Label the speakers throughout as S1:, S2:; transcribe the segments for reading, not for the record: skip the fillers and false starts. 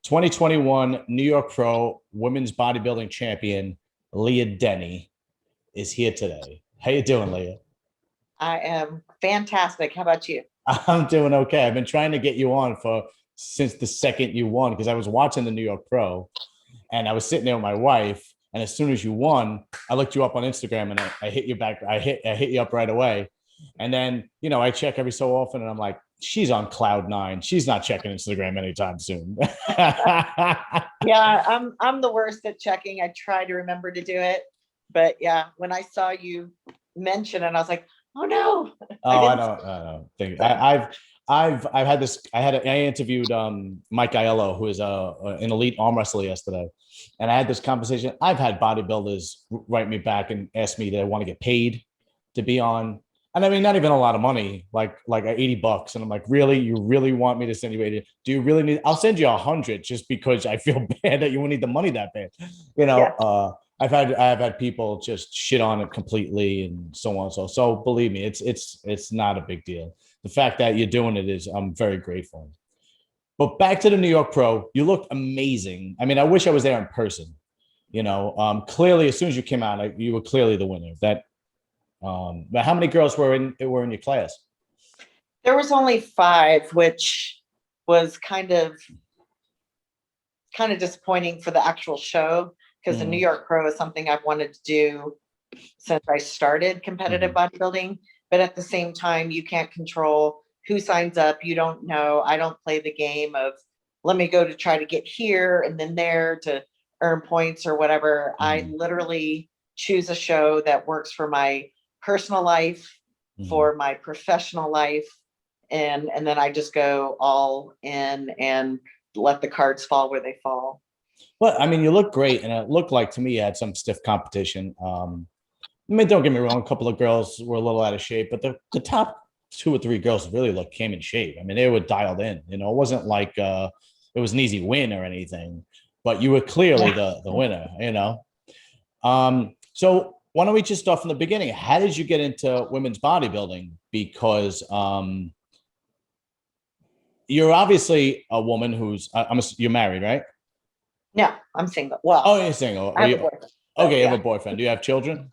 S1: 2021 New York Pro Women's Bodybuilding Champion Leah Dennie is here today. How you doing, Leah?
S2: I am fantastic. How about you?
S1: I'm doing okay. I've been trying to get you on for since the second you won because I was watching the New York Pro and I was sitting there with my wife. And as soon as you won, I looked you up on Instagram and I hit you back. I hit you up right away. And then, I check every so often and I'm like, she's on cloud nine. She's not checking Instagram anytime soon.
S2: Yeah, I'm the worst at checking. I try to remember to do it. But yeah, when I saw you mention it, I was like, oh no.
S1: Oh, I don't think I've had this. I interviewed Mike Aiello, who is an elite arm wrestler yesterday, and I had this conversation. I've had bodybuilders write me back and ask me, do they want to get paid to be on? And I mean, not even a lot of money, like $80. And I'm like, really? You really want me to send you 80? Do you really need? I'll send you 100 just because I feel bad that you won't need the money that bad.
S2: Yeah.
S1: I've had people just shit on it completely and so on. So believe me, it's not a big deal. The fact that you're doing it is I'm very grateful. But back to the New York Pro, you look amazing. I mean, I wish I was there in person. Clearly, as soon as you came out, you were clearly the winner. But how many girls were in your class?
S2: There was only 5, which was kind of disappointing for the actual show because the New York Pro is something I've wanted to do since I started competitive bodybuilding. But at the same time, you can't control who signs up. You don't know. I don't play the game of let me go to try to get here and then there to earn points or whatever. I literally choose a show that works for my personal life, for my professional life, and then I just go all in and let the cards fall where they fall.
S1: Well, I mean, you look great, and it looked like to me you had some stiff competition. I mean, don't get me wrong, a couple of girls were a little out of shape, but the top 2 or 3 girls really came in shape. I mean, they were dialed in. It wasn't like it was an easy win or anything, but you were clearly the winner. So why don't we just start from the beginning? How did you get into women's bodybuilding? Because you're obviously a woman who's you're married, right?
S2: No, I'm single. Well,
S1: oh, you're single.
S2: I have a boyfriend.
S1: Okay, you have a boyfriend. Do you have children?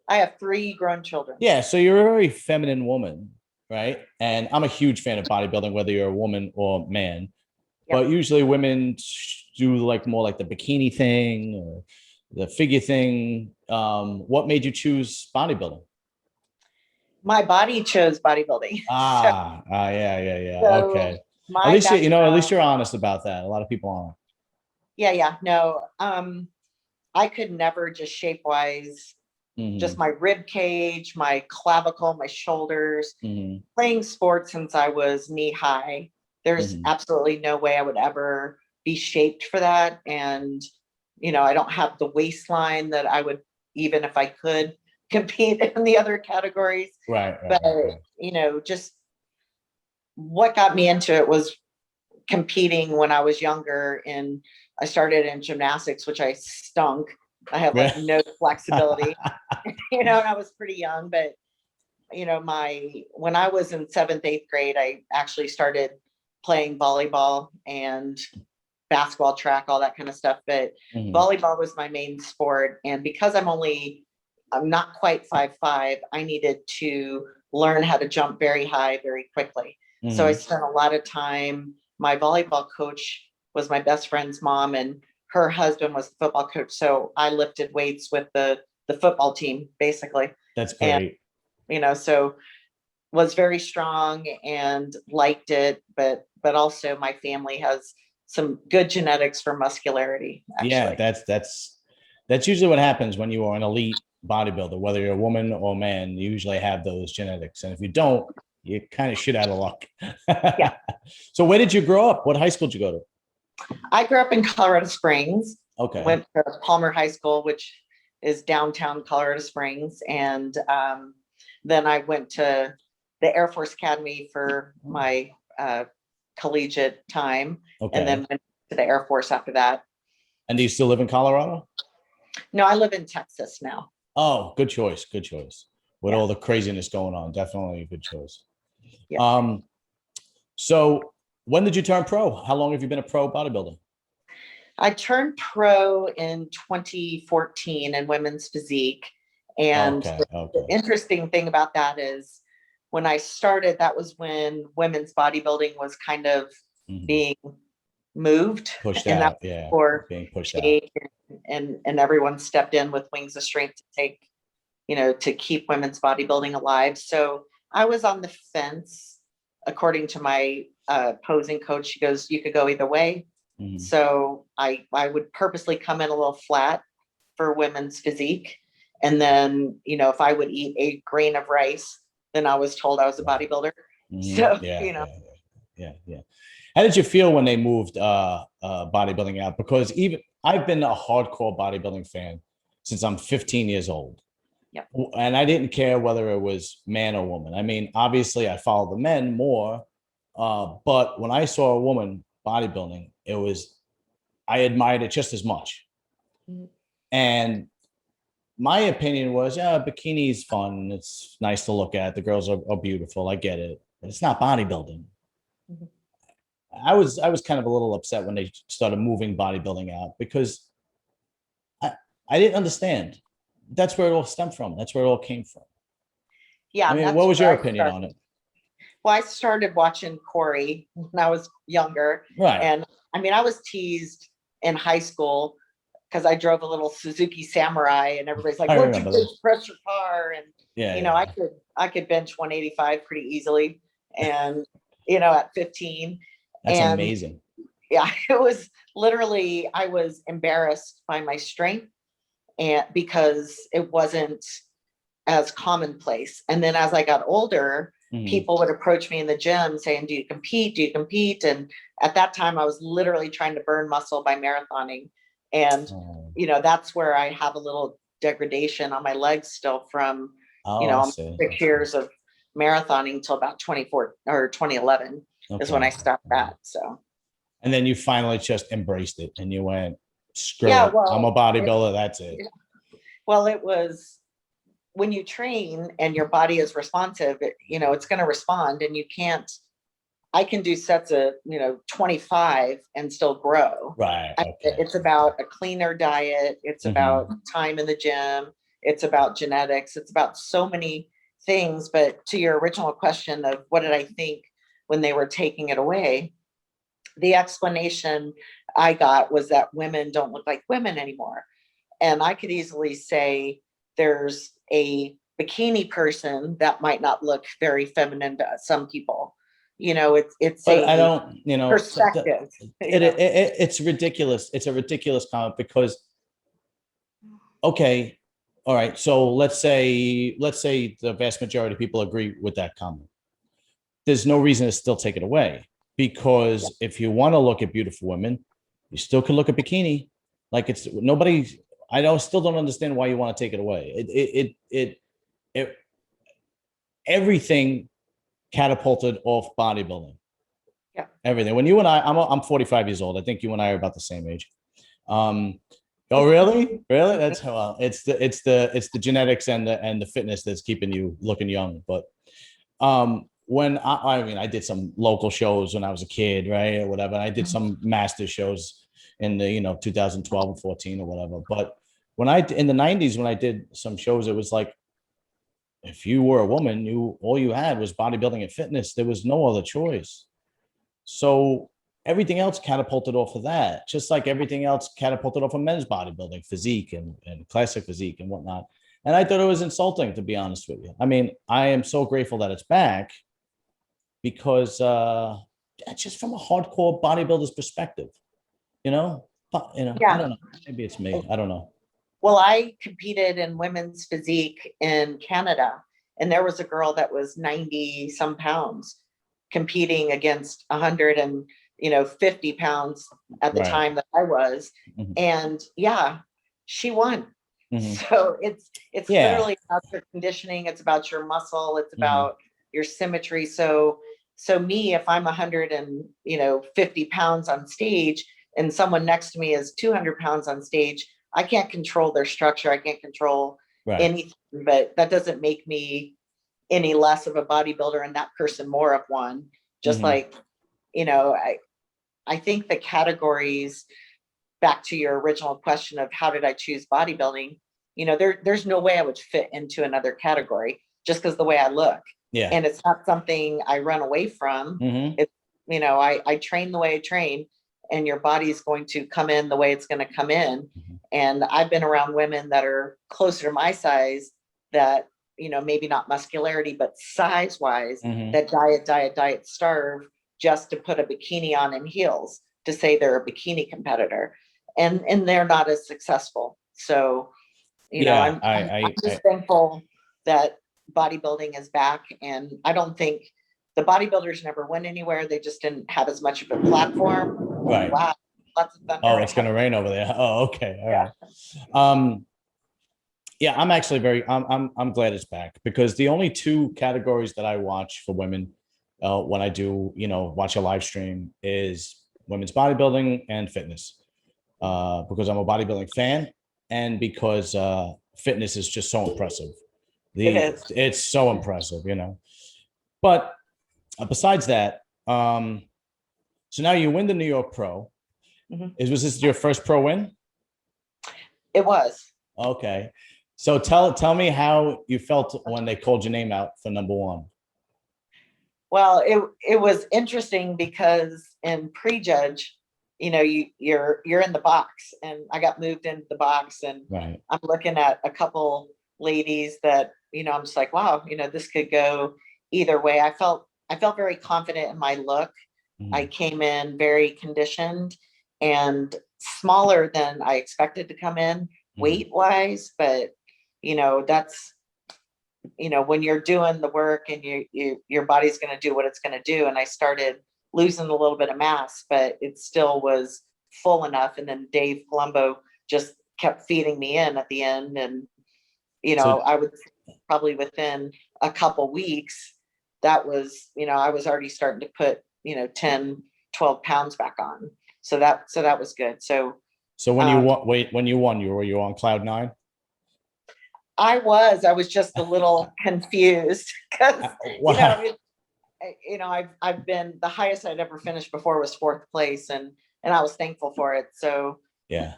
S2: I have 3 grown children.
S1: Yeah, so you're a very feminine woman, right? And I'm a huge fan of bodybuilding, whether you're a woman or man. Yep. But usually women do more like the bikini thing or the figure thing. What made you choose bodybuilding?
S2: My body chose bodybuilding.
S1: Yeah. So okay. At least at least you're honest about that. A lot of people aren't.
S2: Yeah. No, I could never just shape wise, just my rib cage, my clavicle, my shoulders, playing sports since I was knee high. There's absolutely no way I would ever be shaped for that. And, I don't have the waistline that I would, even if I could compete in the other categories.
S1: Right.
S2: But, just what got me into it was competing when I was younger, and I started in gymnastics, which I stunk. I have no flexibility, and I was pretty young, but when I was in 7th, 8th grade, I actually started playing volleyball and basketball, track, all that kind of stuff. But volleyball was my main sport. And because I'm not quite 5'5", I needed to learn how to jump very high, very quickly. So I spent a lot of time. My volleyball coach was my best friend's mom, and her husband was the football coach. So I lifted weights with the football team, basically.
S1: That's great.
S2: And, so was very strong and liked it, but also my family has some good genetics for muscularity. Actually.
S1: Yeah, that's usually what happens when you are an elite bodybuilder, whether you're a woman or a man. You usually have those genetics, and if you don't, you're kind of shit out of luck.
S2: Yeah.
S1: So where did you grow up? What high school did you go to?
S2: I grew up in Colorado Springs.
S1: Okay.
S2: Went to Palmer High School, which is downtown Colorado Springs. And then I went to the Air Force Academy for my collegiate time. Okay. And then went to the Air Force after that.
S1: And do you still live in Colorado?
S2: No, I live in Texas now.
S1: Oh, good choice. Good choice. With all the craziness going on, definitely a good choice. Yeah. So when did you turn pro? How long have you been a pro bodybuilder?
S2: I turned pro in 2014 in women's physique. And
S1: Okay.
S2: the
S1: Okay.
S2: interesting thing about that is when I started, that was when women's bodybuilding was kind of
S1: Mhm.
S2: being moved.
S1: Pushed
S2: And that
S1: out. Yeah.
S2: was for
S1: Being pushed out.
S2: Jake and everyone stepped in with Wings of Strength to take, to keep women's bodybuilding alive. So I was on the fence. According to my posing coach, she goes, you could go either way.
S1: Mhm.
S2: So I would purposely come in a little flat for women's physique. And then, if I would eat a grain of rice, then I was told I was a bodybuilder.
S1: Mhm.
S2: So,
S1: Yeah. Yeah. Yeah. Yeah. How did you feel when they moved bodybuilding out? Because even I've been a hardcore bodybuilding fan since I'm 15 years old.
S2: yeah.
S1: And I didn't care whether it was man or woman. I mean, obviously, I follow the men more, but when I saw a woman bodybuilding, I admired it just as much.
S2: Mhm.
S1: And my opinion was, yeah, bikini is fun. It's nice to look at. The girls are beautiful. I get it, but it's not bodybuilding.
S2: Mhm.
S1: I was kind of a little upset when they started moving bodybuilding out because I I didn't understand. That's where it all stemmed from. That's where it all came from.
S2: Yeah.
S1: I
S2: And
S1: mean,
S2: that's
S1: what was
S2: where
S1: your
S2: I
S1: opinion on
S2: started.
S1: it?
S2: Well, I started watching Corey when I was younger.
S1: Right.
S2: And I mean, I was teased in high school because I drove a little Suzuki Samurai and everybody's like,
S1: I
S2: what'd you
S1: remember
S2: bench
S1: those.
S2: press your car? And,
S1: Yeah,
S2: I
S1: yeah.
S2: could bench 185 pretty easily. And, at 15.
S1: That's
S2: And
S1: amazing.
S2: yeah, it was literally, I was embarrassed by my strength and because it wasn't as commonplace. And then as I got older,
S1: Mhm.
S2: people would approach me in the gym saying, do you compete? Do you compete? And at that time, I was literally trying to burn muscle by marathoning. And,
S1: Oh,
S2: that's where I have a little degradation on my legs still from,
S1: oh, I
S2: almost
S1: see. I
S2: 6
S1: see.
S2: years of marathoning until about 24 or 2011 is when
S1: Okay.
S2: I stopped that. So,
S1: And then you finally just embraced it and you went, screw
S2: yeah,
S1: it. I'm a
S2: well,
S1: bodybuilder. That's it.
S2: it was when you train and your body is responsive, it's going to respond and you can't. I can do sets of 25 and still grow.
S1: Right. Okay.
S2: It's about a cleaner diet. It's about
S1: Mhm.
S2: time in the gym. It's about genetics. It's about so many things. But to your original question of what did I think when they were taking it away, the explanation I got was that women don't look like women anymore. And I could easily say there's a bikini person that might not look very feminine to some people. It's
S1: But I
S2: a
S1: don't,
S2: perspective.
S1: it's ridiculous. It's a ridiculous comment because, okay, all right. So let's say the vast majority of people agree with that comment. There's no reason to still take it away
S2: Yeah.
S1: because if you want to look at beautiful women, you still can look at bikini. Like it's nobody. I don't still don't understand why you want to take it away. It everything catapulted off bodybuilding.
S2: Yeah.
S1: Everything. When you and I'm 45 years old. I think you and I are about the same age. Oh, really? Really? That's how it's the genetics and the fitness that's keeping you looking young. But when I mean, I did some local shows when I was a kid, right, or whatever. And I did some master shows in the 2012 and 14 or whatever. But when I in the 90s when I did some shows, it was like if you were a woman, all you had was bodybuilding and fitness. There was no other choice. So everything else catapulted off of that, just like everything else catapulted off of men's bodybuilding, physique and classic physique and whatnot. And I thought it was insulting, to be honest with you. I mean, I am so grateful that it's back because just from a hardcore bodybuilder's perspective, you know, I
S2: Yeah.
S1: don't know. Maybe it's me. I don't know.
S2: Well, I competed in women's physique in Canada, and there was a girl that was 90 some pounds competing against 100 and 50 pounds at the
S1: Right.
S2: time that I was.
S1: Mhm.
S2: And yeah, she won.
S1: Mhm.
S2: So it's
S1: Yeah.
S2: literally about your conditioning, it's about your muscle, it's
S1: Mhm.
S2: about your symmetry. So me, if I'm 100 and 50 pounds on stage and someone next to me is 200 pounds on stage, I can't control their structure. I can't control
S1: Right.
S2: anything, but that doesn't make me any less of a bodybuilder and that person more of one. Just
S1: Mhm.
S2: like, I think the categories back to your original question of how did I choose bodybuilding? There's no way I would fit into another category just because the way I look.
S1: Yeah.
S2: And it's not something I run away from. It's, I train the way I train, and your body's going to come in the way it's going to come in. And I've been around women that are closer to my size that, maybe not muscularity, but size wise, that diet, starve just to put a bikini on and heels to say they're a bikini competitor. And they're not as successful. So, I'm just thankful that bodybuilding is back. And I don't think the bodybuilders never went anywhere. They just didn't have as much of a platform.
S1: Right.
S2: Wow. Lots of thunder.
S1: Oh, it's going to rain over there. Oh, okay. All right. Yeah, I'm actually I'm glad it's back, because the only two categories that I watch for women when I do, watch a live stream is women's bodybuilding and fitness, because I'm a bodybuilding fan, and because fitness is just so impressive. It's so impressive, But besides that, so now you win the New York Pro. Was this your first pro win?
S2: It was.
S1: Okay. So tell me how you felt when they called your name out for number one.
S2: Well, it was interesting because in prejudge, you're in the box, and I got moved into the box, and
S1: right.
S2: I'm looking at a couple ladies that, I'm just like, wow, this could go either way. I felt very confident in my look. I came in very conditioned and smaller than I expected to come in weight wise, but that's, when you're doing the work and your body's going to do what it's going to do. And I started losing a little bit of mass, but it still was full enough. And then Dave Palumbo just kept feeding me in at the end. And, I would probably within a couple weeks, that was, I was already starting to put, 10, 12 pounds back on. So that was good. So
S1: when you won, were you on cloud nine?
S2: I was just a little confused because, I've been, the highest I'd ever finished before was 4th place, and I was thankful for it. So,
S1: yeah,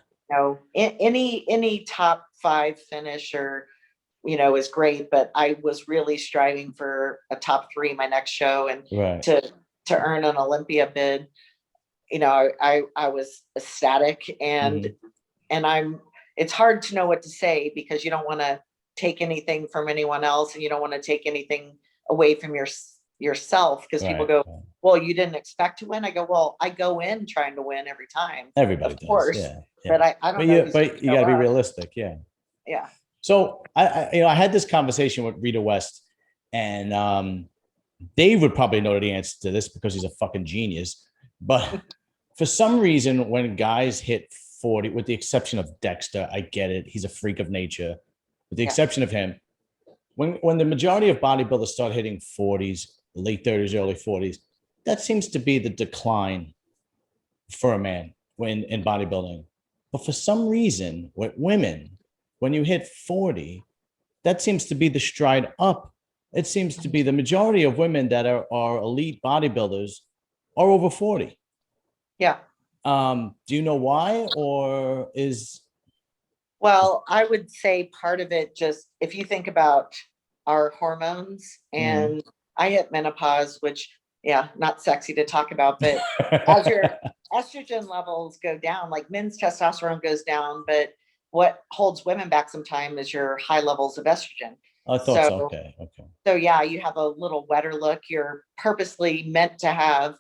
S2: any top 5 finish or, is great, but I was really striving for a top 3 my next show, and
S1: right.
S2: to earn an Olympia bid. I was ecstatic, and it's hard to know what to say, because you don't want to take anything from anyone else, and you don't want to take anything away from yourself, because people go, well, you didn't expect to win. I go, well, I go in trying to win every time.
S1: Everybody
S2: of course,
S1: does. Yeah.
S2: But I don't know.
S1: But you got to be realistic. Yeah.
S2: Yeah.
S1: So I had this conversation with Rita West, and Dave would probably know the answer to this because he's a fucking genius. But for some reason, when guys hit 40, with the exception of Dexter, I get it, he's a freak of nature. With the exception of him, when the majority of bodybuilders start hitting 40s, late 30s, early 40s, that seems to be the decline for a man in bodybuilding. But for some reason, with women, when you hit 40, that seems to be the stride up. It seems to be the majority of women that are elite bodybuilders are over 40.
S2: Yeah.
S1: Do you know why, or is?
S2: Well, I would say part of it, just if you think about our hormones, and I hit menopause, which, not sexy to talk about, but as your estrogen levels go down, like men's testosterone goes down, but what holds women back sometimes is your high levels of estrogen.
S1: I thought so. Okay.
S2: So yeah, you have a little wetter look. You're purposely meant to have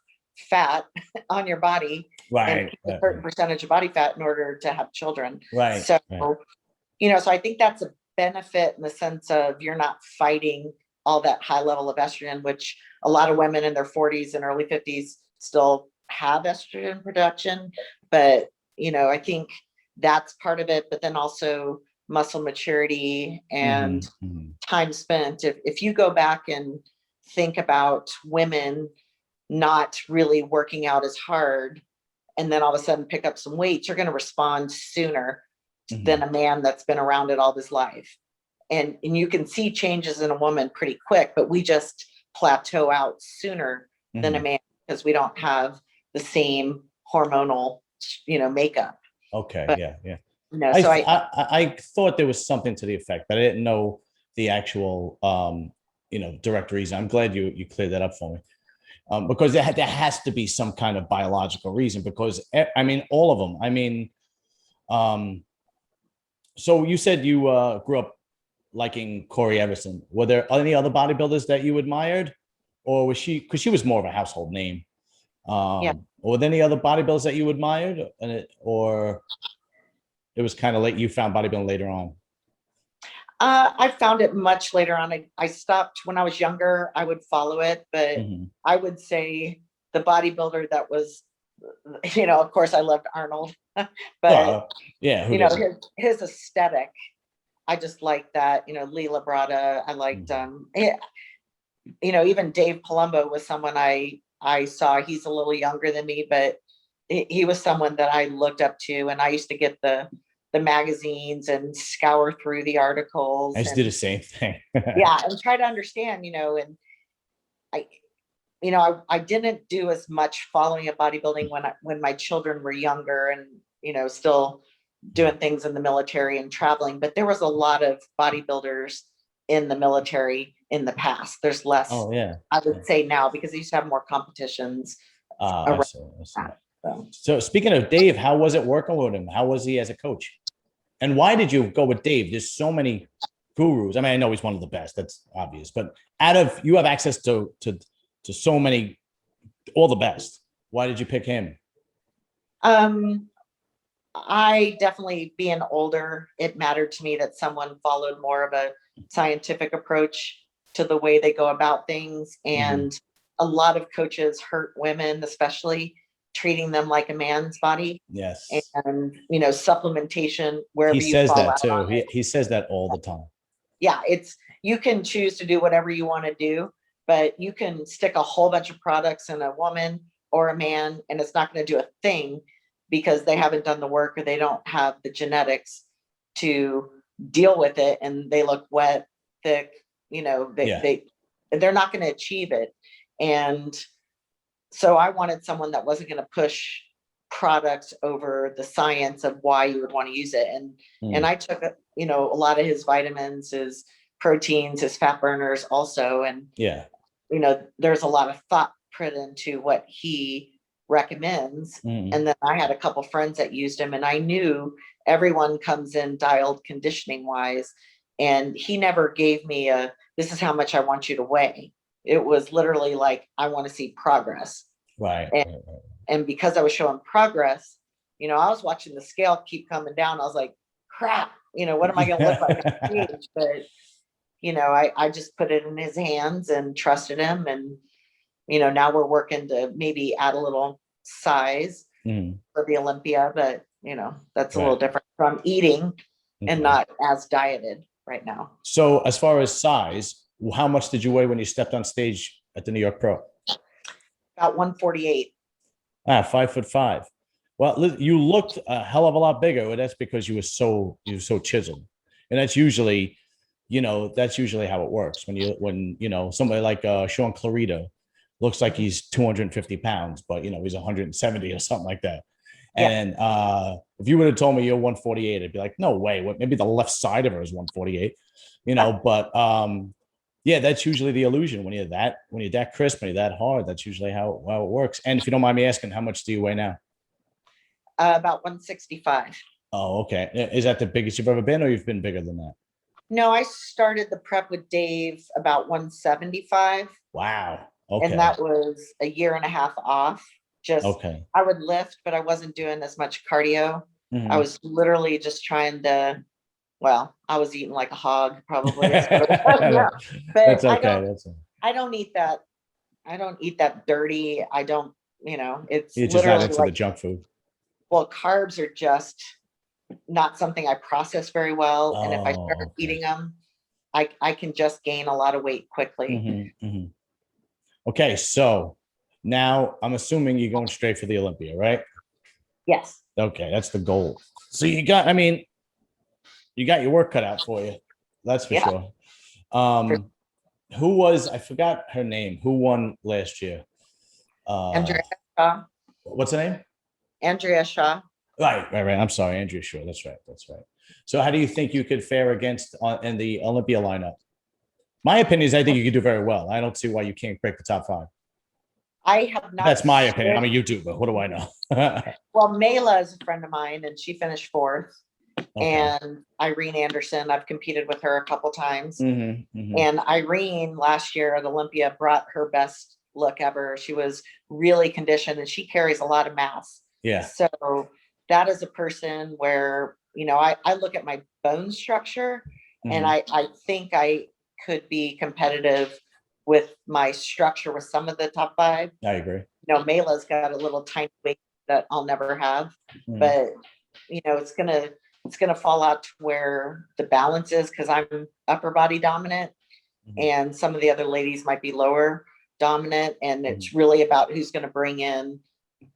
S2: fat on your body,
S1: right?
S2: And a certain percentage of body fat in order to have children.
S1: Right.
S2: So, so I think that's a benefit in the sense of you're not fighting all that high level of estrogen, which a lot of women in their 40s and early 50s still have estrogen production. But, I think that's part of it. But then also muscle maturity and time spent. If you go back and think about women not really working out as hard, and then all of a sudden pick up some weight, you're going to respond sooner than a man that's been around it all his life. And you can see changes in a woman pretty quick, but we just plateau out sooner than a man, because we don't have the same hormonal, makeup.
S1: Okay.
S2: But
S1: Yeah. Yeah.
S2: no,
S1: I,
S2: so
S1: th- I thought there was something to the effect, but I didn't know the actual, direct reason. I'm glad you cleared that up for me. Because there has to be some kind of biological reason because I mean, all of them. I mean, um, so you said you grew up liking Corey Everson. Were there any other bodybuilders that you admired, or was she? Because she was more of a household name.
S2: yeah.
S1: Or were there any other bodybuilders that you admired, or it was kind of late? You found bodybuilding later on.
S2: I found it much later on. I stopped when I was younger. I would follow it, but
S1: Mm-hmm.
S2: I would say the bodybuilder that was, of course, I loved Arnold, but
S1: Yeah, who doesn't?
S2: his aesthetic, I just liked that. Lee Labrada. I liked,
S1: Mhm.
S2: even Dave Palumbo was someone I saw. He's a little younger than me, but he was someone that I looked up to, and I used to get the magazines and scour through the
S1: I
S2: articles
S1: just did the
S2: and
S1: same thing.
S2: yeah, and try to understand, and I I didn't do as much following of bodybuilding when my children were younger and still doing things in the military and traveling, but there was a lot of bodybuilders in the military in the past. There's less,
S1: Oh yeah.
S2: I would say, now because they used to have more competitions
S1: I
S2: around
S1: see. I see.
S2: that. So.
S1: So speaking of Dave, how was it working with him? How was he as a coach? And why did you go with Dave? There's so many gurus. I mean, I know he's one of the best. That's obvious. But out of you have access to so many, all the best. Why did you pick him?
S2: um I definitely, being older, it mattered to me that someone followed more of a scientific approach to the way they go about things.
S1: Mhm.
S2: And a lot of coaches hurt women, especially treating them like a man's body.
S1: Yes.
S2: And, supplementation,
S1: He
S2: wherever you
S1: says
S2: fall
S1: that
S2: out
S1: too.
S2: on it.
S1: He says that all the time.
S2: Yeah, you can choose to do whatever you want to do, but you can stick a whole bunch of products in a woman or a man, and it's not going to do a thing because they haven't done the work or they don't have the genetics to deal with it, and they look wet, thick.
S1: Yeah.
S2: They're not going to achieve it. And so I wanted someone that wasn't going to push products over the science of why you would want to use it. And
S1: Mm.
S2: I took a lot of his vitamins, his proteins, his fat burners also. And
S1: Yeah.
S2: there's a lot of thought put into what he recommends.
S1: Mm.
S2: And then I had a couple friends that used him, and I knew everyone comes in dialed conditioning wise. And he never gave me this is how much I want you to weigh. It was literally like, I want to see progress.
S1: Right.
S2: And,
S1: Right. Right.
S2: and because I was showing progress, I was watching the scale keep coming down. I was like, crap, what am I going to look like at age? But, I just put it in his hands and trusted him. And, now we're working to maybe add a little size
S1: Mm.
S2: for the Olympia, but, that's a little
S1: Right.
S2: different from eating and
S1: Okay.
S2: not as dieted right now.
S1: So as far as size, how much did you weigh when you stepped on stage at the New York Pro?
S2: About 148.
S1: 5'5". Well, you looked a hell of a lot bigger. Well, that's because you were so chiseled, and that's usually how it works when somebody like Sean Clarita looks like he's 250 pounds, but he's 170 or something like that.
S2: Yeah.
S1: And if you would have told me you're 148, I'd be like, no way. What? Maybe the left side of her is 148, But yeah, that's usually the illusion when you're that crisp, when you're that hard. That's usually how it works. And if you don't mind me asking, how much do you weigh now?
S2: About 165.
S1: Oh, okay. Is that the biggest you've ever been, or you've been bigger than that?
S2: No, I started the prep with Dave about 175.
S1: Wow.
S2: And
S1: Okay.
S2: that was a year and a half off. Just,
S1: Okay.
S2: I would lift, but I wasn't doing as much cardio. I
S1: Mhm.
S2: was literally just trying to, well, I was eating like a hog probably. Yeah. But
S1: That's okay. That's
S2: I don't eat that. I don't eat that dirty. I don't, it's
S1: You're just not
S2: literally
S1: into the
S2: like,
S1: junk food.
S2: well, carbs are just not something I process very well. And if I start
S1: Oh, okay.
S2: eating them, I can just gain a lot of weight quickly.
S1: Hmm. Okay, so now I'm assuming you're going straight for the Olympia, right?
S2: Yes.
S1: Okay, that's the goal. So you got your work cut out for you. That's for
S2: Yeah.
S1: sure. Um, I forgot her name. Who won last year? Uh,
S2: Andrea Shaw.
S1: what's the name?
S2: Andrea Shaw.
S1: Right. I'm sorry, Andrea Shaw. That's right. So how do you think you could fare against in the Olympia lineup? My opinion is I think you could do very well. I don't see why you can't break the top five.
S2: I have not.
S1: That's my opinion. I'm a YouTuber. What do I know?
S2: Well, Mela is a friend of mine, and she finished fourth.
S1: Okay.
S2: And Irene Anderson, I've competed with her a couple times.
S1: Mm-hmm.
S2: And Irene last year at Olympia brought her best look ever. She was really conditioned, and she carries a lot of mass.
S1: Yeah.
S2: So that is a person where, I look at my bone structure, and I think I could be competitive with my structure with some of the top five.
S1: I agree.
S2: Mela's got a little tiny weight that I'll never have, but it's gonna fall out to where the balance is, because I'm upper body dominant, and some of the other ladies might be lower dominant, and it's really about who's going to bring in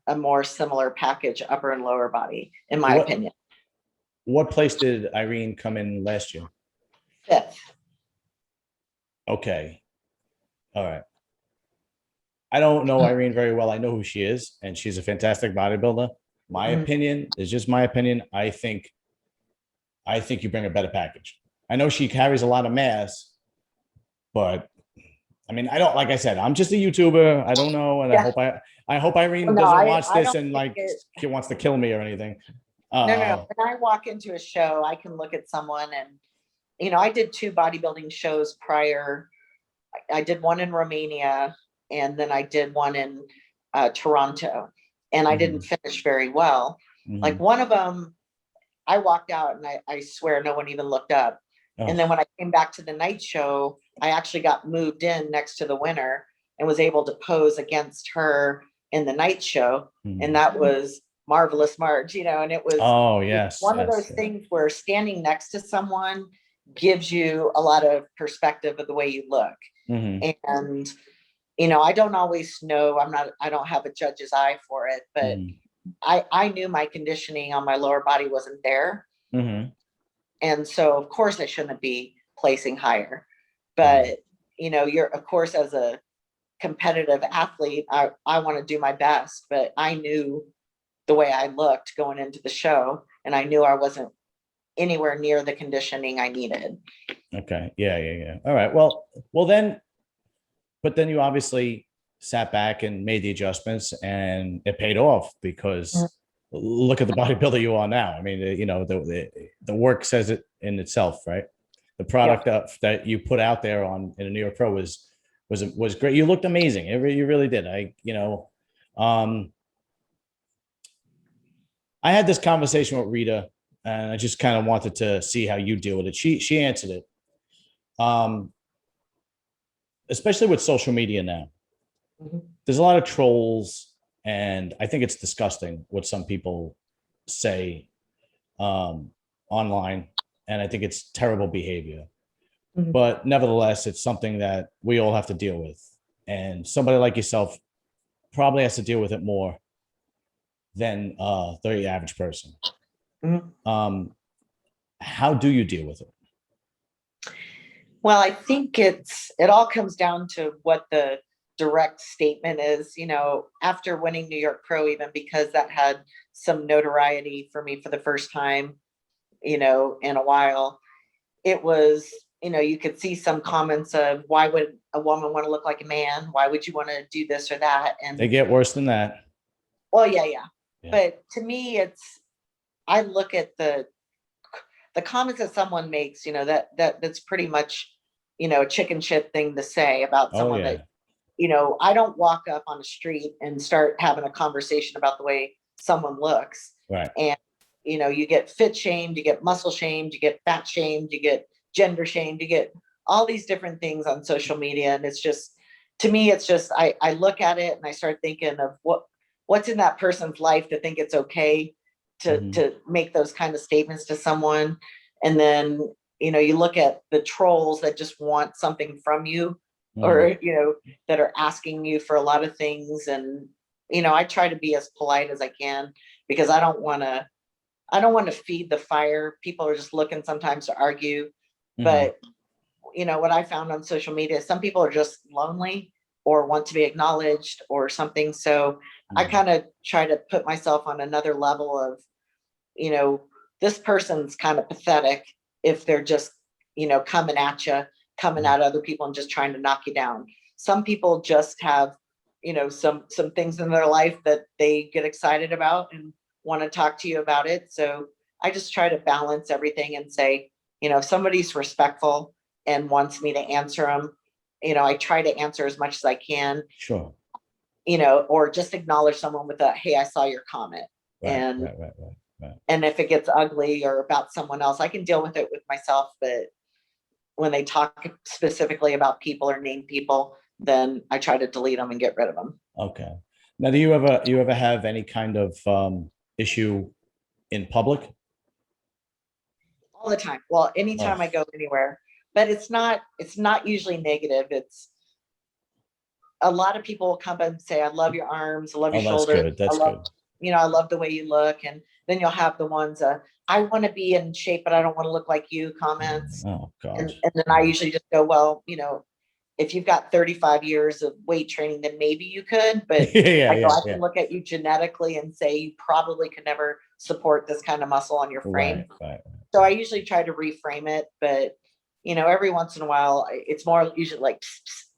S2: a more similar package, upper and lower body, in my opinion.
S1: What place did Irene come in last year?
S2: Fifth.
S1: Okay. All right. I don't know Irene very well. I know who she is, and she's a fantastic bodybuilder. My opinion is just my opinion. I think you bring a better package. I know she carries a lot of mass, but I mean, I don't, like I said, I'm just a YouTuber. I don't know. And I hope Irene doesn't watch this and she wants to kill me or anything.
S2: No. When I walk into a show, I can look at someone and, I did 2 bodybuilding shows prior. I did one in Romania, and then I did one in Toronto, and I didn't finish very well. Like one of them, I walked out and I swear no one even looked up. Oh. And then when I came back to the night show, I actually got moved in next to the winner and was able to pose against her in the night show. And that was Marvelous Marge, and it was one of those things where standing next to someone gives you a lot of perspective of the way you look. And, I don't always know, I don't have a judge's eye for it, but I knew my conditioning on my lower body wasn't there. And so of course I shouldn't be placing higher, but you're, of course, as a competitive athlete, I want to do my best, but I knew the way I looked going into the show, and I knew I wasn't anywhere near the conditioning I needed.
S1: Okay. Yeah. All right. Well, but then you obviously sat back and made the adjustments, and it paid off, because look at the bodybuilder you are now. I mean, the work says it in itself, right? The product that you put out there in a New York Pro was great. You looked amazing. You really did. I had this conversation with Rita, and I just kind of wanted to see how you deal with it. She answered it. Especially with social media now, there's a lot of trolls, and I think it's disgusting what some people say online, and I think it's terrible behavior. But nevertheless, it's something that we all have to deal with, and somebody like yourself probably has to deal with it more than the average person. How do you deal with it?
S2: Well, I think it all comes down to what the direct statement is, after winning New York Pro, even because that had some notoriety for me for the first time, in a while. It was, you could see some comments of, why would a woman want to look like a man? Why would you want to do this or that? And
S1: they get worse than that.
S2: Well, yeah. But to me, I look at the comments that someone makes, that's pretty much, a chicken shit thing to say about someone that, I don't walk up on the street and start having a conversation about the way someone looks.
S1: Right.
S2: And, you get fit shamed, you get muscle shamed, you get fat shamed, you get gender shamed, you get all these different things on social media. And it's just, to me, it's just, I look at it and I start thinking of what's in that person's life to think it's okay to make those kind of statements to someone. And then, you look at the trolls that just want something from you, or, that are asking you for a lot of things. And, I try to be as polite as I can, because I don't want to feed the fire. People are just looking sometimes to argue. But, what I found on social media, some people are just lonely or want to be acknowledged or something. So I kind of try to put myself on another level of, you know, this person's kind of pathetic if they're just, you know, coming at you, coming at other people and just trying to knock you down. Some people just have, you know, some things in their life that they get excited about and want to talk to you about it. So I just try to balance everything and say, you know, if somebody's respectful and wants me to answer them, you know, I try to answer as much as I can.
S1: Sure.
S2: You know, or just acknowledge someone with a, hey, I saw your comment. And and if it gets ugly or about someone else, I can deal with it with myself. But when they talk specifically about people or name people, then I try to delete them and get rid of them.
S1: Okay. Now, do you ever have any kind of issue in public?
S2: All the time. Well, anytime I go anywhere, but it's not usually negative. It's a lot of people will come and say, I love your arms, I love your shoulders.
S1: Good. That's good.
S2: You know, I love the way you look. And then you'll have the ones, I want to be in shape, but I don't want to look like you comments.
S1: Oh, God.
S2: And then I usually just go, well, you know, if you've got 35 years of weight training, then maybe you could, but I can look at you genetically and say, you probably could never support this kind of muscle on your frame.
S1: Right.
S2: So I usually try to reframe it, but you know, every once in a while, it's more usually like,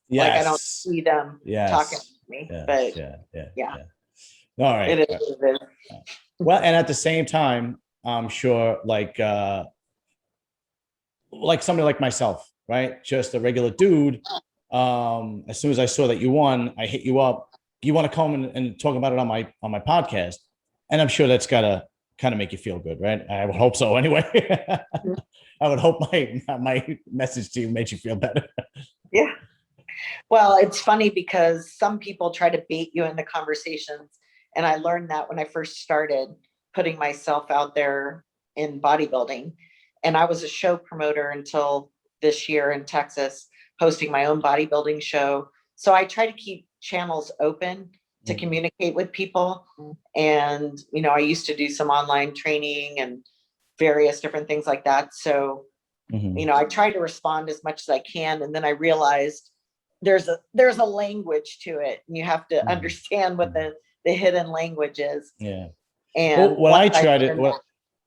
S2: like I don't see them talking to me, but yeah.
S1: All right.
S2: It is.
S1: Well, and at the same time, I'm sure like somebody like myself, right? Just a regular dude. As soon as I saw that you won, I hit you up. You want to come and talk about it on my podcast, and I'm sure that's gotta kind of make you feel good, right? I would hope so. Anyway, I would hope my message to you made you feel better.
S2: Yeah. Well, it's funny because some people try to bait you into conversations, and I learned that when I first started putting myself out there in bodybuilding, and I was a show promoter until this year in Texas, hosting my own bodybuilding show. So I try to keep channels open to communicate with people. And, you know, I used to do some online training and various different things like that. So, you know, I try to respond as much as I can. And then I realized there's a language to it, and you have to understand what the hidden language is.
S1: Yeah.
S2: And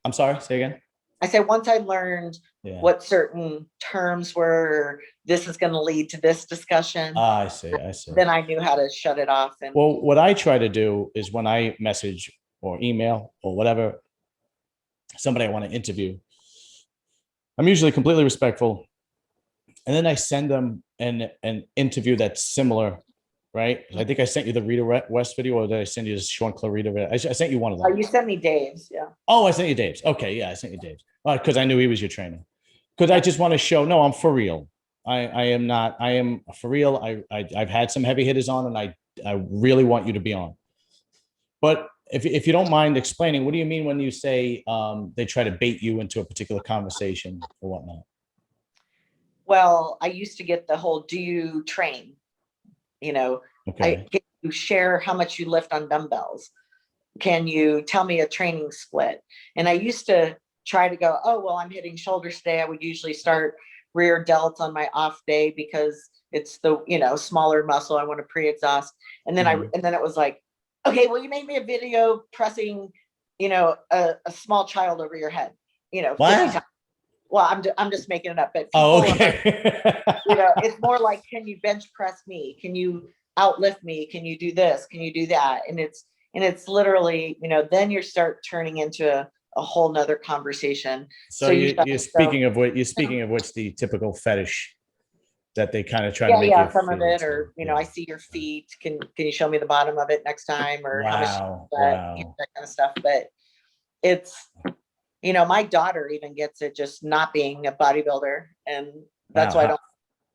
S1: I'm sorry, say again.
S2: I said, once I learned what certain terms were, this is going to lead to this discussion.
S1: I see.
S2: Then I knew how to shut it off. And
S1: well, what I try to do is when I message or email or whatever, somebody I want to interview, I'm usually completely respectful. And then I send them an interview that's similar, right? I think I sent you the Rita West video, or did I send you the Sean Clarita? I sent you one of them.
S2: Oh, you sent me Dave's, yeah.
S1: Oh, I sent you Dave's. Okay, yeah, I sent you Dave's. Because I knew he was your trainer. Because I just want to show, no, I'm for real. I am for real. I've had some heavy hitters on, and I really want you to be on. But if you don't mind explaining, what do you mean when you say they try to bait you into a particular conversation or whatnot?
S2: Well, I used to get the whole, do you train? You know, can you share how much you lift on dumbbells? Can you tell me a training split? And I used to try to go, oh, well, I'm hitting shoulders today. I would usually start rear delts on my off day because it's the, you know, smaller muscle. I want to pre-exhaust. And then and then it was like, okay, well, you made me a video pressing, you know, a small child over your head, you know, 50 times. Well, I'm just making it up, but you know, it's more like, can you bench press me? Can you outlift me? Can you do this? Can you do that? And it's literally, you know, then you start turning into a whole nother conversation.
S1: So you're speaking of which the typical fetish that they kind of try to make you
S2: some of it, or you know, I see your feet. Can you show me the bottom of it next time, or how much that kind of stuff? But it's, you know, my daughter even gets it just not being a bodybuilder, and that's why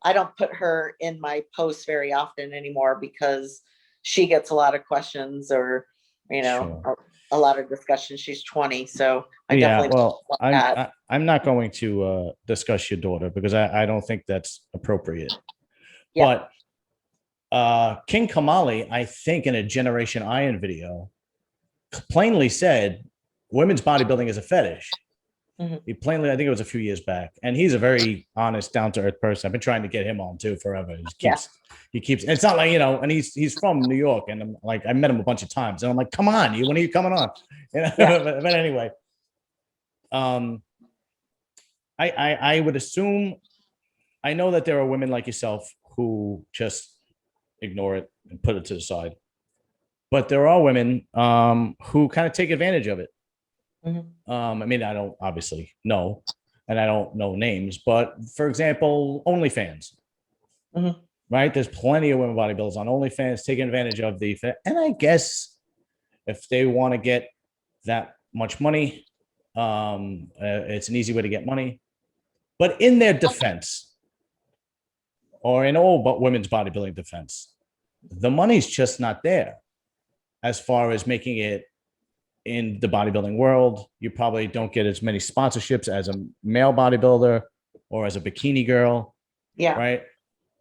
S2: I don't put her in my posts very often anymore, because she gets a lot of questions, or you know, a lot of discussion. She's 20, so I definitely
S1: I'm not going to discuss your daughter because I don't think that's appropriate. But King Kamali, I think in a Generation Iron video, plainly said women's bodybuilding is a fetish. He plainly, I think it was a few years back, and he's a very honest, down-to-earth person. I've been trying to get him on too forever. He keeps, it's not like, you know, and he's from New York, and I'm like, I met him a bunch of times, and I'm like, come on, when are you coming on? You know? But anyway, I would assume, I know that there are women like yourself who just ignore it and put it to the side, but there are women who kind of take advantage of it. I mean, I don't obviously know, and I don't know names, but for example, OnlyFans, right? There's plenty of women bodybuilders on OnlyFans taking advantage of and I guess if they want to get that much money, it's an easy way to get money. But in their defense, or in all but women's bodybuilding defense, the money's just not there as far as making it in the bodybuilding world. You probably don't get as many sponsorships as a male bodybuilder or as a bikini girl.
S2: Yeah.
S1: Right.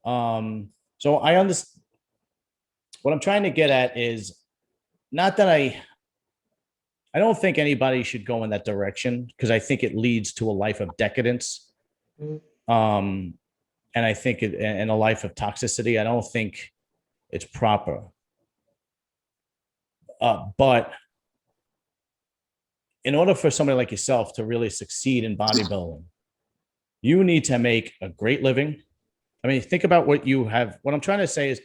S1: So I understand. What I'm trying to get at is not that I don't think anybody should go in that direction, because I think it leads to a life of decadence. And I think in a life of toxicity, I don't think it's proper. But in order for somebody like yourself to really succeed in bodybuilding, you need to make a great living. I mean, think about what you have. What I'm trying to say is,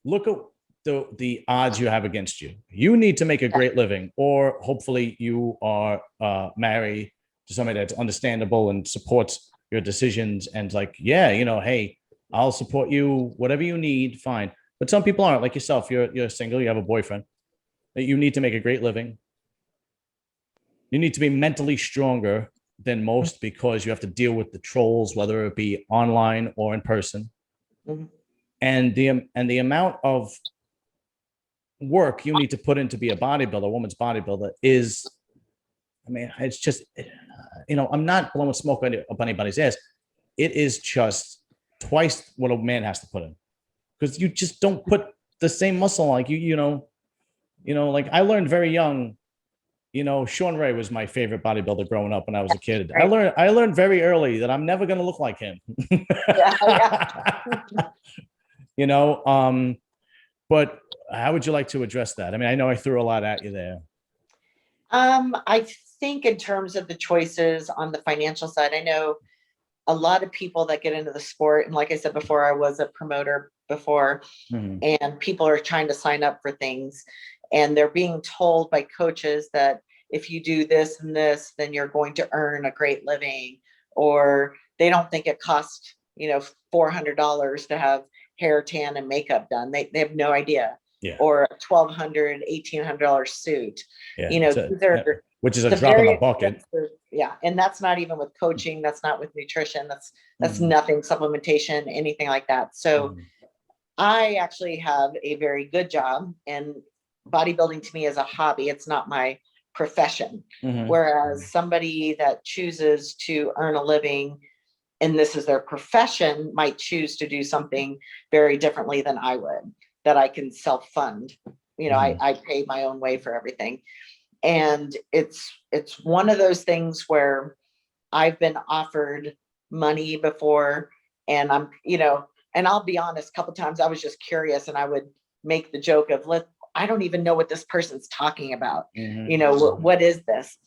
S1: look at the odds you have against you. You need to make a great living, or hopefully you are married to somebody that's understandable and supports your decisions and like, yeah, hey, I'll support you, whatever you need, fine. But some people aren't like yourself. You're single, you have a boyfriend. You need to make a great living. You need to be mentally stronger than most, because you have to deal with the trolls, whether it be online or in person. And the amount of work you need to put in to be a bodybuilder, woman's bodybuilder, is, I mean, it's just, I'm not blowing smoke up anybody's ass. It is just twice what a man has to put in, because you just don't put the same muscle on. Like like I learned very young. Sean Ray was my favorite bodybuilder growing up when I was a kid. Right. I learned very early that I'm never going to look like him. But how would you like to address that? I mean, I know I threw a lot at you there.
S2: I think in terms of the choices on the financial side, I know a lot of people that get into the sport, and like I said before, I was a promoter before, and people are trying to sign up for things, and they're being told by coaches that if you do this and this, then you're going to earn a great living, or they don't think it costs, $400 to have hair, tan, and makeup done. They have no idea.
S1: Yeah.
S2: Or a $1,200, $1,800 suit.
S1: Yeah. Which is a drop in the bucket.
S2: Yeah. And that's not even with coaching. That's not with nutrition. That's nothing, supplementation, anything like that. So I actually have a very good job, and bodybuilding to me is a hobby. It's not my profession. Whereas somebody that chooses to earn a living and this is their profession might choose to do something very differently than I would, that I can self-fund. I pay my own way for everything. And it's one of those things where I've been offered money before, and I'm, and I'll be honest, a couple of times I was just curious, and I would make the joke of, I don't even know what this person's talking about. What is this?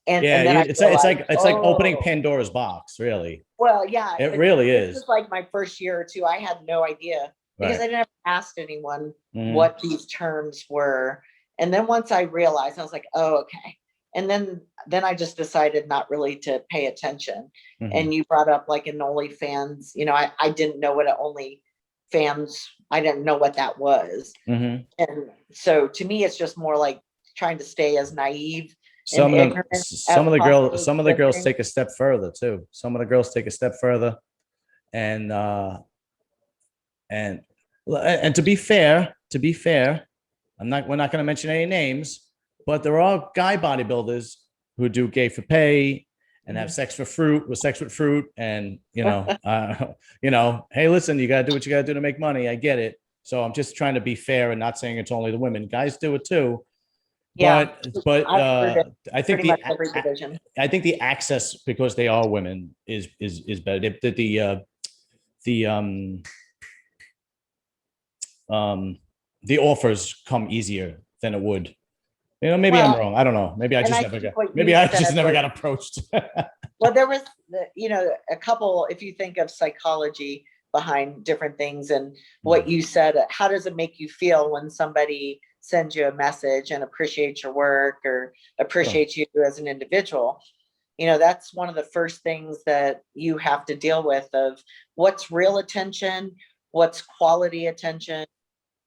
S2: And then
S1: it's like opening Pandora's box, really.
S2: Well, yeah,
S1: it really is.
S2: This is like my first year or two. I had no idea, because I never asked anyone what these terms were. And then once I realized, I was like, oh, okay. And then I just decided not really to pay attention. And you brought up like an OnlyFans. I didn't know what an OnlyFans. I didn't know what that was. And so to me, it's just more like trying to stay as naive.
S1: Some of the girls take a step further too. Some of the girls take a step further, and to be fair, we're not going to mention any names, but there are guy bodybuilders who do gay for pay and have sex with fruit, and hey, listen, you got to do what you got to do to make money. I get it. So I'm just trying to be fair and not saying it's only the women. Guys do it too.
S2: Yeah,
S1: but I think the access, because they are women, is better. The offers come easier than it would Maybe I'm
S2: Well,
S1: wrong. I don't know. Maybe I
S2: and
S1: just
S2: I
S1: never
S2: think
S1: got,
S2: what
S1: maybe
S2: you
S1: I
S2: said
S1: just never
S2: was,
S1: got approached.
S2: well, there was a couple, if you think of psychology behind different things and what you said, how does it make you feel when somebody sends you a message and appreciates your work or
S1: Sure.
S2: appreciates you as an individual? That's one of the first things that you have to deal with, of what's real attention, what's quality attention,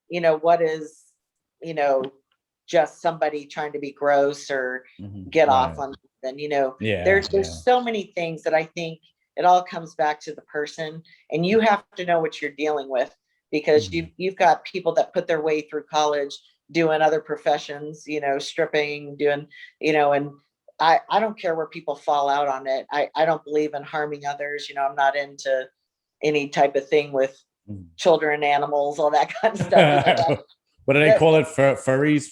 S2: what is, you know, just somebody trying to be gross or get off
S1: Right.
S2: on something.
S1: Yeah.
S2: There's so many things that I think it all comes back to the person, and you have to know what you're dealing with, because
S1: Mhm.
S2: you've got people that put their way through college doing other professions, stripping, doing, and I don't care where people fall out on it. I don't believe in harming others. I'm not into any type of thing with
S1: Mhm.
S2: children, animals, all that kind of stuff.
S1: What do they
S2: That,
S1: call it? Furries?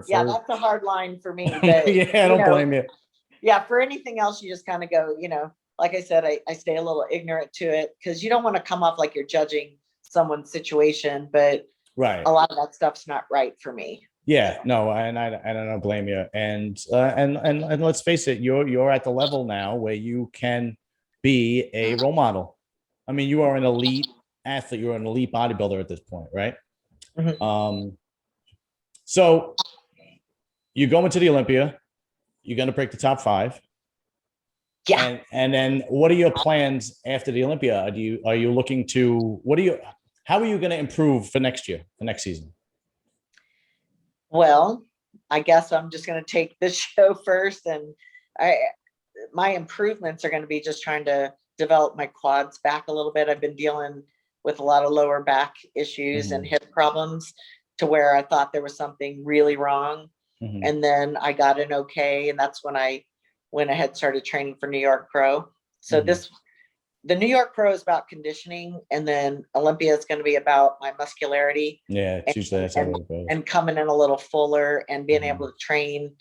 S2: yeah,
S1: For.
S2: that's a hard line for me. But
S1: Yeah, I don't blame you.
S2: yeah, for anything else, you just kind of go, like I said, I stay a little ignorant to it, because you don't want to come off like you're judging someone's situation, but
S1: Right.
S2: a lot of that stuff's not right for me.
S1: Yeah, no, and I don't blame you. And let's face it, you're at the level now where you can be a role model. I mean, you are an elite athlete. You're an elite bodybuilder at this point, right?
S2: Mhm.
S1: So you go into the Olympia. You're going to break the top five.
S2: Yeah.
S1: And then what are your plans after the Olympia? Are you looking to how are you going to improve for next year, for next season?
S2: Well, I guess I'm just going to take this show first, and I my improvements are going to be just trying to develop my quads back a little bit. I've been dealing with a lot of lower back issues and
S1: Mhm.
S2: hip problems, to where I thought there was something really wrong.
S1: Mhm.
S2: And then I got an okay. And that's when I went ahead, started training for New York Pro. So
S1: Mhm.
S2: the New York Pro is about conditioning, and then Olympia is going to be about my muscularity,
S1: Yeah,
S2: and
S1: it's usually that's how
S2: and,
S1: it goes.
S2: and coming in a little fuller and being able
S1: Mhm.
S2: to train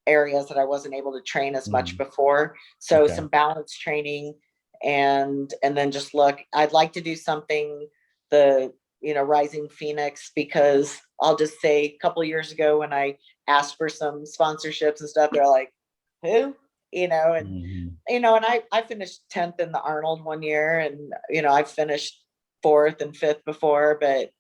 S2: areas that I wasn't able to train as much
S1: Mhm.
S2: before. So
S1: Okay.
S2: some balance training, and then just look, I'd like to do something, the Rising Phoenix, because I'll just say, a couple of years ago when I asked for some sponsorships and stuff, they're like, who? And
S1: Mhm.
S2: and I finished 10th in the Arnold one year, and I finished fourth and fifth before, but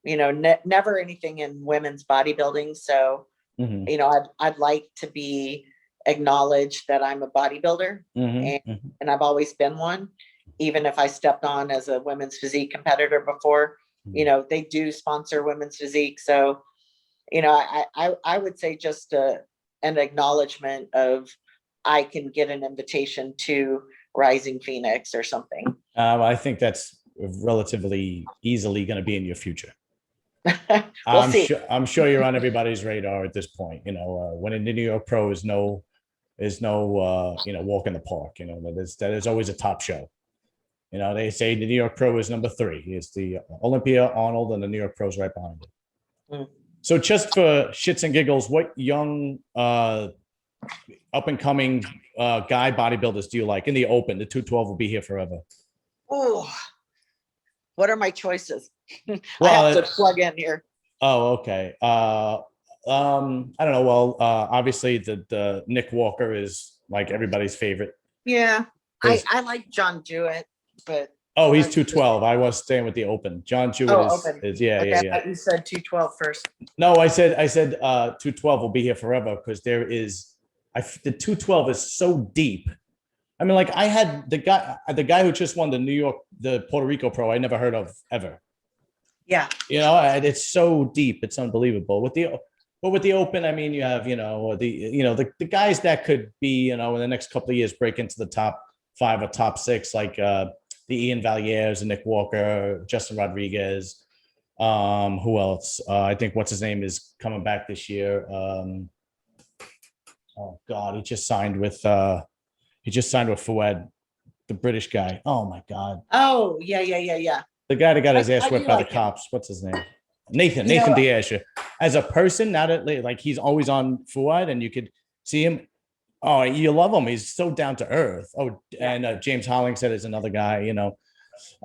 S2: never anything in women's bodybuilding. So
S1: Mhm.
S2: I'd like to be acknowledged that I'm a bodybuilder,
S1: Mhm.
S2: and
S1: Mhm.
S2: I've always been one, even if I stepped on as a women's physique competitor before.
S1: Mhm.
S2: They do sponsor women's physique, so I would say just an acknowledgement of, I can get an invitation to Rising Phoenix or something.
S1: I think that's relatively easily going to be in your future.
S2: We'll
S1: I'm
S2: see.
S1: sure. I'm sure you're on everybody's radar at this point. Winning the New York Pro is no walk in the park. That is always a top show. They say the New York Pro is number three. It's the Olympia, Arnold, and the New York Pro's right behind it.
S2: Mm.
S1: So just for shits and giggles, what young up and coming guy bodybuilders do you like in the open? The 212 will be here forever.
S2: Oh, what are my choices? I have to
S1: Well,
S2: plug in here.
S1: oh, okay. I don't know. Well, obviously the Nick Walker is like everybody's favorite.
S2: Yeah, I
S1: There's
S2: I like John Jewett, but
S1: Oh, he's
S2: that's just,
S1: 212. I was staying with the open. John Jewett
S2: oh,
S1: is
S2: open.
S1: is yeah, yeah,
S2: Okay, I
S1: yeah.
S2: thought you said 212 first.
S1: No, I said 212 will be here forever because the 212 is so deep. I mean, like I had the guy who just won the Puerto Rico Pro, I never heard of ever.
S2: Yeah,
S1: And it's so deep, it's unbelievable. With the open, I mean, you have the guys that could be in the next couple of years break into the top five or top six, like the Ian Valiers and Nick Walker, Justin Rodriguez. Who else? I think what's his name is coming back this year. Oh God, he just signed with Fouad, the British guy. Oh my God,
S2: oh yeah, yeah, yeah, yeah.
S1: the guy that got his
S2: I
S1: ass
S2: do
S1: whipped by the
S2: like him.
S1: cops. What's his name? Nathan
S2: you
S1: Nathan
S2: know
S1: Diaz. As a person, now that like he's always on Fouad, and you could see him. Oh, you love him. He's so down to earth. Oh,
S2: yeah,
S1: and James Hollingshead is another guy.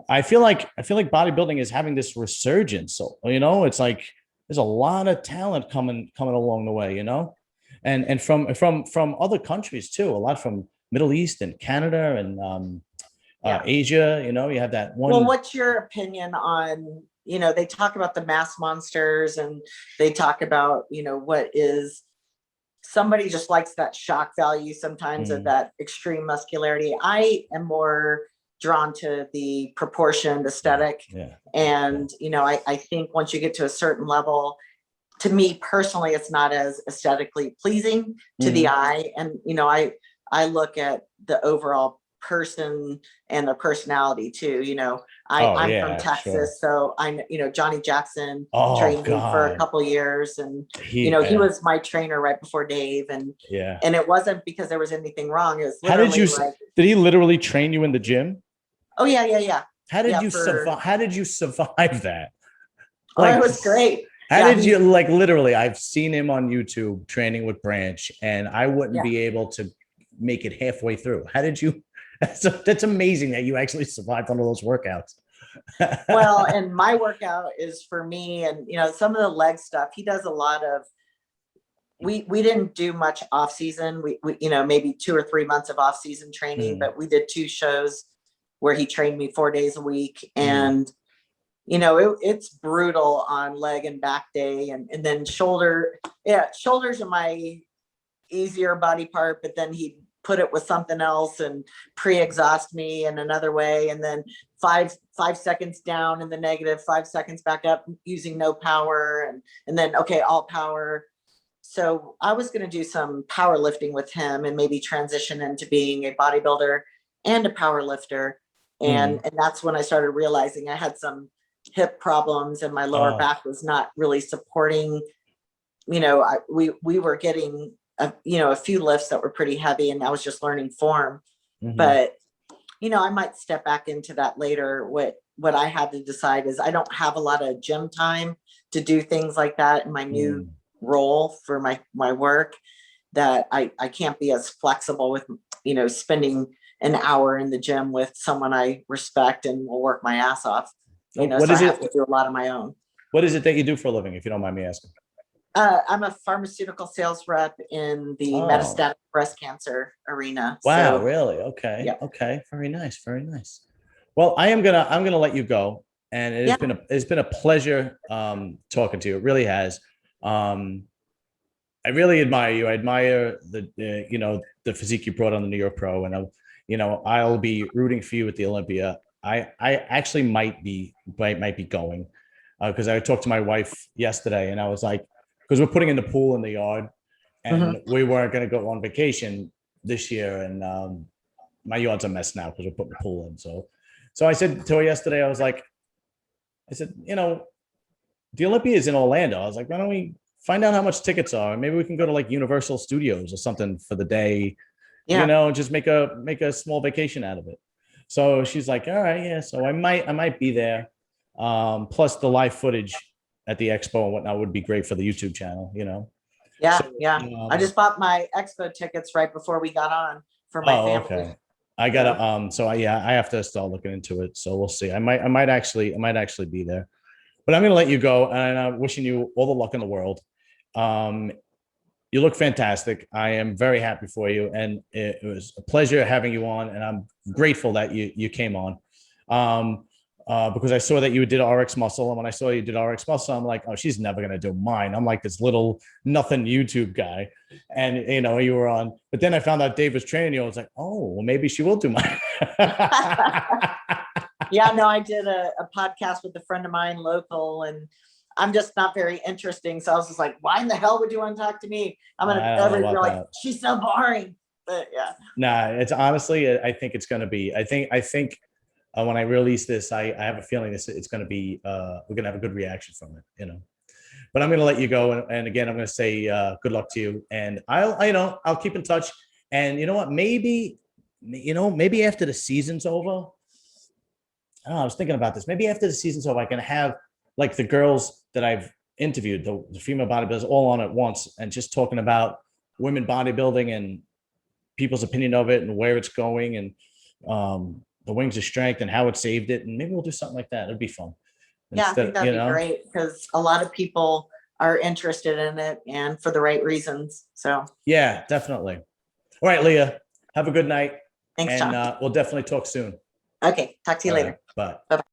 S1: I feel like bodybuilding is having this resurgence. So it's like there's a lot of talent coming along the way, and from other countries too, a lot from Middle East and Canada and
S2: Yeah.
S1: Asia. You have that one.
S2: Well, what's your opinion on, they talk about the mass monsters, and they talk about, what is, somebody just likes that shock value sometimes of that extreme muscularity. I am more drawn to the proportioned aesthetic.
S1: Yeah.
S2: And, I think once you get to a certain level, to me personally, it's not as aesthetically pleasing to the eye. And, I look at the overall person and their personality too. I'm from Texas,
S1: sure.
S2: so Johnny Jackson
S1: Oh
S2: trained me for a
S1: God.
S2: couple of years, and he was my trainer right before Dave, and
S1: Yeah.
S2: and it wasn't because there was anything wrong. It was
S1: How did you?
S2: like,
S1: Did he literally train you in the gym?
S2: oh yeah.
S1: How did you survive? How did you survive that?
S2: It was great.
S1: How did you, like, literally? I've seen him on YouTube training with Branch, and I wouldn't be able to make it halfway through. How did you? That's amazing that you actually survived one of those workouts.
S2: Well, and my workout is for me, and some of the leg stuff. He does a lot of. We didn't do much off season. We maybe 2 or 3 months of off season training, but we did 2 shows where he trained me 4 days a week, and it's brutal on leg and back day, and then shoulder. Yeah, shoulders are my easier body part, but then he put it with something else and pre-exhaust me in another way, and then 5 seconds down in the negative, 5 seconds back up using no power, and then okay, all power. So I was going to do some power lifting with him and maybe transition into being a bodybuilder and a power lifter. And that's when I started realizing I had some hip problems and my lower back was not really supporting. We were getting a few lifts that were pretty heavy, and I was just learning form. But I might step back into that later. What I had to decide is I don't have a lot of gym time to do things like that in my new role for my work, that I can't be as flexible with spending an hour in the gym with someone I respect and will work my ass off. So I have to do a lot of my own.
S1: What is it that you do for a living, if you don't mind me asking?
S2: I'm a pharmaceutical sales rep in the metastatic breast cancer arena.
S1: Wow, really? Okay.
S2: Yeah.
S1: Okay. Very nice. Very nice. Well, I'm gonna let you go, and it's been a pleasure talking to you. It really has. I really admire you. I admire the physique you brought on the New York Pro, and I'll be rooting for you at the Olympia. I actually might be going because I talked to my wife yesterday, and I was like, because we're putting in the pool in the yard, and we weren't going to go on vacation this year, and my yard's a mess now because we're putting the pool in. So I said to her yesterday, I said, the Olympia is in Orlando. I was like, why don't we find out how much tickets are? Maybe we can go to like Universal Studios or something for the day. Just make a small vacation out of it. So she's like, all right, yeah. So I might be there. Plus the live footage at the expo and whatnot would be great for the YouTube channel,
S2: Yeah, I just bought my expo tickets right before we got on for my family.
S1: Okay. I gotta I have to start looking into it. So we'll see. I might actually be there. But I'm gonna let you go, and I'm wishing you all the luck in the world. You look fantastic. I am very happy for you, and it was a pleasure having you on, and I'm grateful that you came on. Because I saw that you did RX Muscle, and when I saw you did RX Muscle, I'm like, oh, she's never gonna do mine. I'm like this little nothing YouTube guy, and you were on. But then I found out Dave was training you. I was like, oh, well, maybe she will do mine.
S2: Yeah, no, I did a podcast with a friend of mine, local, and I'm just not very interesting. So I was just like, why in the hell would you want to talk to me? I'm gonna be like, she's so boring. But yeah. Nah,
S1: it's honestly, I think it's gonna be. I think. When I release this, I have a feeling it's going to be, we're going to have a good reaction from it, but I'm going to let you go. And again, I'm going to say, good luck to you, and I'll keep in touch. And you know what, maybe after the season's over, I don't know, I was thinking about this. Maybe after the season's over, I can have like the girls that I've interviewed, the female bodybuilders, all on at once, and just talking about women bodybuilding and people's opinion of it and where it's going, and, the Wings of Strength and how it saved it. And maybe we'll do something like that. It'd be fun.
S2: Yeah, I think that'd be great, because a lot of people are interested in it and for the right reasons. So
S1: Yeah, definitely. All right, Leah, have a good night.
S2: thanks,
S1: And
S2: John.
S1: we'll definitely talk soon.
S2: Okay. Talk to you
S1: All
S2: later.
S1: right, bye.
S2: Bye-bye.